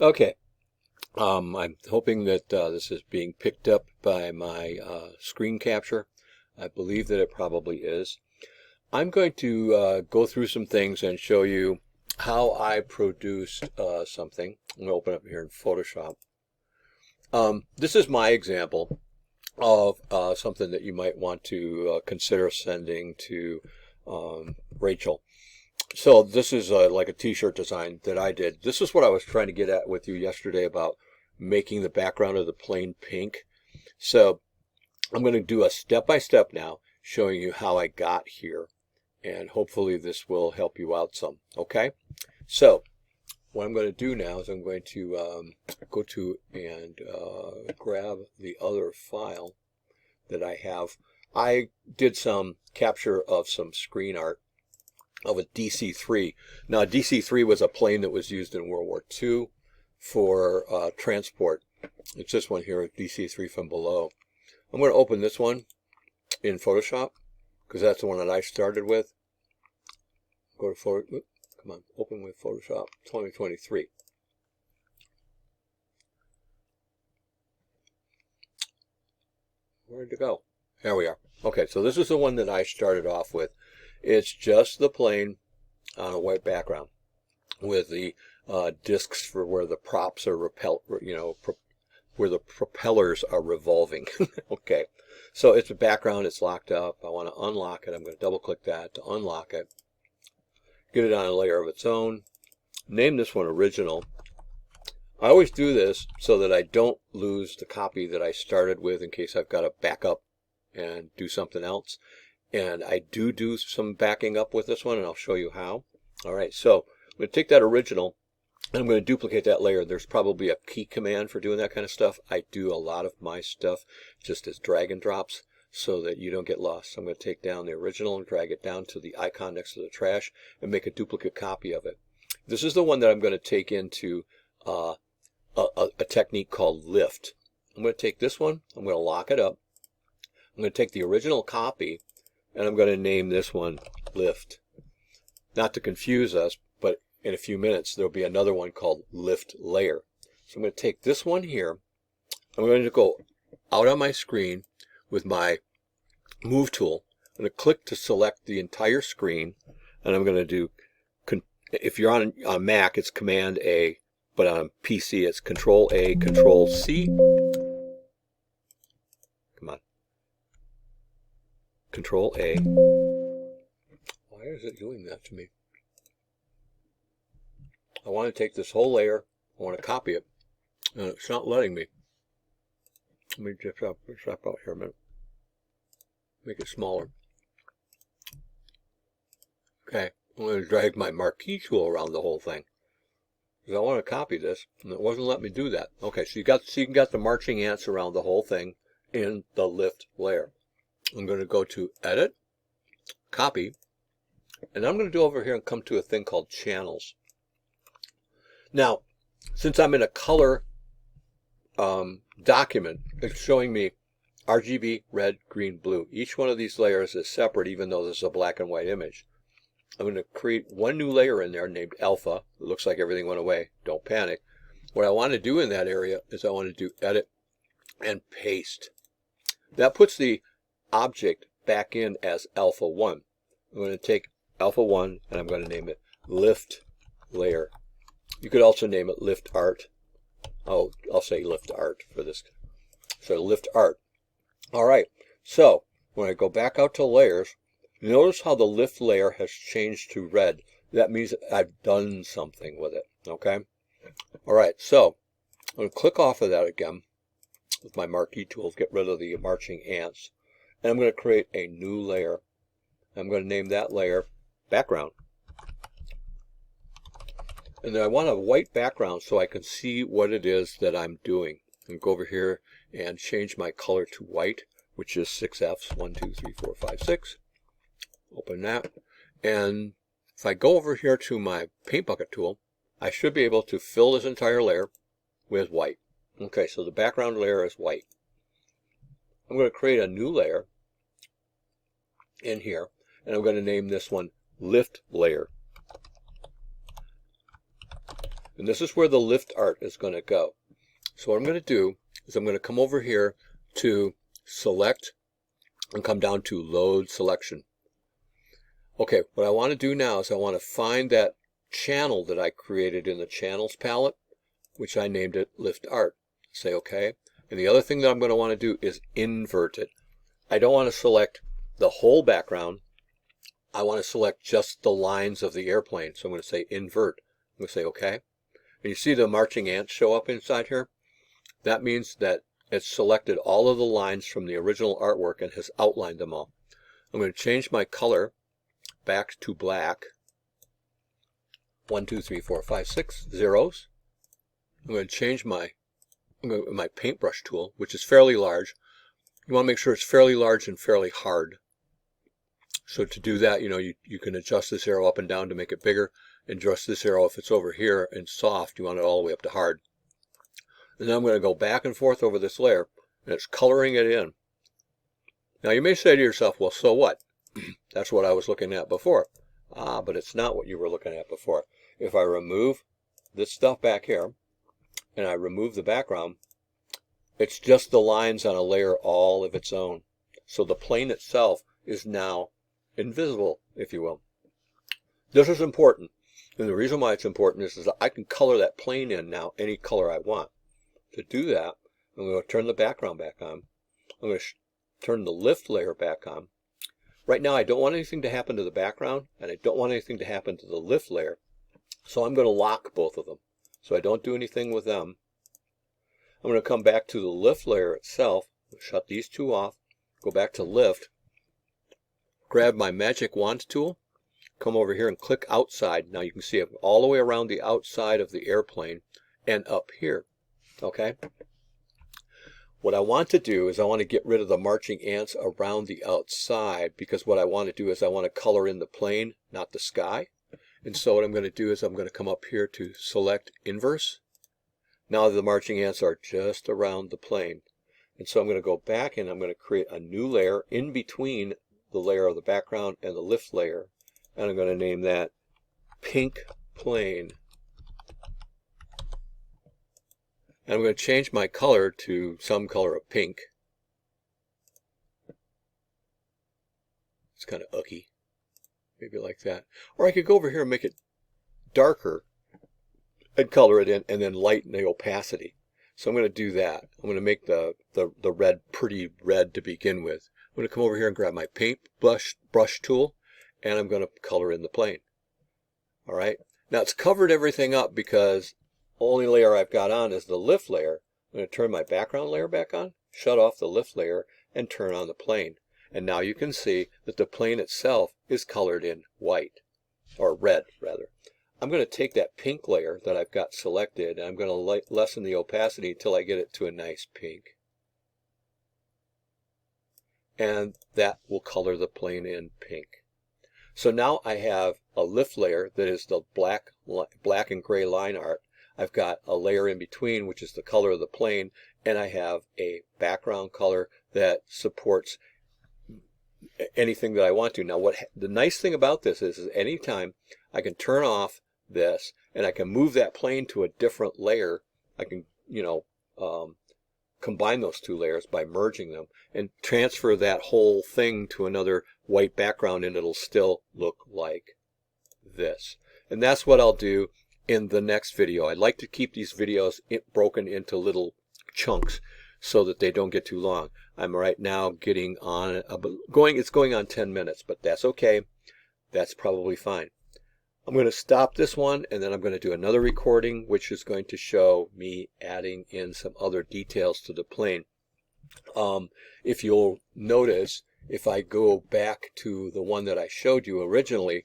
Okay, I'm hoping that this is being picked up by my screen capture. I believe that it probably is. I'm going to go through some things and show you how I produced something. I'm going to open up here in Photoshop. This is my example of something that you might want to consider sending to Rachel. So this is like a t-shirt design that I did. This is what I was trying to get at with you yesterday about making the background of the plane pink. So I'm going to do a step-by-step now showing you how I got here, and hopefully this will help you out some. Okay, so what I'm going to do now is I'm going to go to and grab the other file that I have. I did some capture of some screen art of a DC-3. Now, DC-3 was a plane that was used in World War II for transport. It's this one here, DC-3 from below. I'm going to open this one in Photoshop because that's the one that I started with. Go to Photoshop. Come on, open with Photoshop 2023. Where'd it go? There we are. Okay, so this is the one that I started off with. It's just the plane on a white background with the discs for where the props are where the propellers are revolving. Okay, so it's a background, it's locked up. I want to unlock it. I'm going to double click that to unlock it. Get it on a layer of its own. Name this one Original. I always do this so that I don't lose the copy that I started with in case I've got to back up and do something else. And I do some backing up with this one, and I'll show you how. All right, so I'm going to take that Original, and I'm going to duplicate that layer. There's probably a key command for doing that kind of stuff. I do a lot of my stuff just as drag and drops so that you don't get lost. So I'm going to take down the Original and drag it down to the icon next to the trash and make a duplicate copy of it. This is the one that I'm going to take into a technique called lift. I'm going to take this one, I'm going to lock it up. I'm going to take the original copy, and I'm going to name this one Lift. Not to confuse us, but in a few minutes there'll be another one called Lift Layer. So I'm going to take this one here. I'm going to go out on my screen with my Move tool. I'm going to click to select the entire screen, and I'm going to do, if you're on a Mac, it's Command A, but on PC it's Control A, Control C. Come on. Control A. Why is it doing that to me? I want to take this whole layer, I want to copy it, and it's not letting me. Let me just drop out here a minute. Make it smaller. Okay, I'm going to drag my marquee tool around the whole thing because I want to copy this, and it wasn't letting me do that. Okay, so you got the marching ants around the whole thing in the Lift layer. I'm going to go to Edit, Copy, and I'm going to go over here and come to a thing called Channels. Now, since I'm in a color document, it's showing me RGB, red, green, blue. Each one of these layers is separate, even though this is a black and white image. I'm going to create one new layer in there named Alpha. It looks like everything went away. Don't panic. What I want to do in that area is I want to do Edit and Paste. That puts the object back in as Alpha 1. I'm going to take Alpha 1 and I'm going to name it Lift Layer. You could also name it Lift Art. I'll say Lift Art for this. So Lift Art. All right. So when I go back out to layers, notice how the Lift layer has changed to red. That means I've done something with it. Okay. All right. So I'm going to click off of that again with my marquee tool to get rid of the marching ants. And I'm going to create a new layer. I'm going to name that layer Background. And then I want a white background so I can see what it is that I'm doing. And go over here and change my color to white, which is 6Fs, 1, 2, 3, 4, 5, 6. Open that. And if I go over here to my paint bucket tool, I should be able to fill this entire layer with white. Okay, so the background layer is white. I'm going to create a new layer in here, and I'm going to name this one Lift Layer. And this is where the lift art is going to go. So what I'm going to do is I'm going to come over here to select and come down to load selection. Okay, what I want to do now is I want to find that channel that I created in the channels palette, which I named it lift art. Say okay. And the other thing that I'm going to want to do is invert it. I don't want to select the whole background. I want to select just the lines of the airplane. So I'm going to say invert. I'm going to say okay. And you see the marching ants show up inside here? That means that it's selected all of the lines from the original artwork and has outlined them all. I'm going to change my color back to black. 1, 2, 3, 4, 5, 6 zeros. I'm going to change my paintbrush tool, which is fairly large. You want to make sure it's fairly large and fairly hard. So to do that, you can adjust this arrow up and down to make it bigger, and adjust this arrow if it's over here and soft, you want it all the way up to hard. And then I'm going to go back and forth over this layer, and it's coloring it in. Now you may say to yourself, well, so what? That's what I was looking at before. But it's not what you were looking at before. If I remove this stuff back here, and I remove the background, it's just the lines on a layer all of its own. So the plane itself is now invisible, if you will. This is important. And the reason why it's important is that I can color that plane in now any color I want. To do that, I'm going to turn the background back on. I'm going to turn the lift layer back on. Right now I don't want anything to happen to the background, and I don't want anything to happen to the lift layer. So I'm going to lock both of them. So I don't do anything with them. I'm going to come back to the lift layer itself, shut these two off, go back to lift, grab my magic wand tool, come over here and click outside. Now you can see it all the way around the outside of the airplane and up here. Okay? What I want to do is I want to get rid of the marching ants around the outside, because what I want to do is I want to color in the plane, not the sky. And so what I'm going to do is I'm going to come up here to select inverse. Now the marching ants are just around the plane. And so I'm going to go back and I'm going to create a new layer in between the layer of the background and the lift layer. And I'm going to name that pink plane. And I'm going to change my color to some color of pink. It's kind of ucky. Maybe like that. Or I could go over here and make it darker and color it in and then lighten the opacity. So I'm going to do that. I'm going to make the red pretty red to begin with. I'm going to come over here and grab my paint brush tool, and I'm going to color in the plane. All right. Now it's covered everything up because the only layer I've got on is the lift layer. I'm going to turn my background layer back on, shut off the lift layer, and turn on the plane. And now you can see that the plane itself is colored in white, or red rather. I'm going to take that pink layer that I've got selected, and I'm going to lessen the opacity until I get it to a nice pink. And that will color the plane in pink. So now I have a lift layer that is the black and gray line art. I've got a layer in between, which is the color of the plane, and I have a background color that supports anything that I want to. Now, the nice thing about this is anytime I can turn off this and I can move that plane to a different layer, I can, combine those two layers by merging them and transfer that whole thing to another white background, and it'll still look like this. And that's what I'll do in the next video. I'd like to keep these videos broken into little chunks so that they don't get too long. I'm right now getting on, it's going on 10 minutes, but that's okay. That's probably fine. I'm going to stop this one, and then I'm going to do another recording, which is going to show me adding in some other details to the plane. If you'll notice, if I go back to the one that I showed you originally,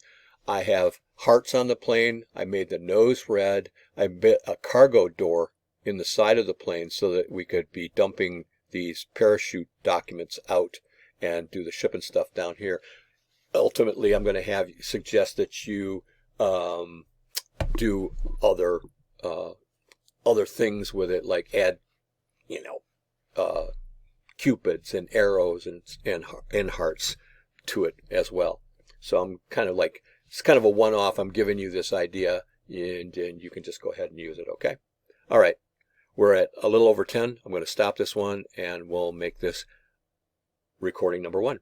I have hearts on the plane. I made the nose red. I bit a cargo door in the side of the plane so that we could be dumping these parachute documents out and do the shipping stuff down here. Ultimately, I'm going to suggest that you do other things with it, like add, cupids and arrows and hearts to it as well. So I'm kind of like, it's kind of a one-off. I'm giving you this idea. and you can just go ahead and use it. Okay. All right. We're at a little over 10. I'm going to stop this one and we'll make this recording number 1.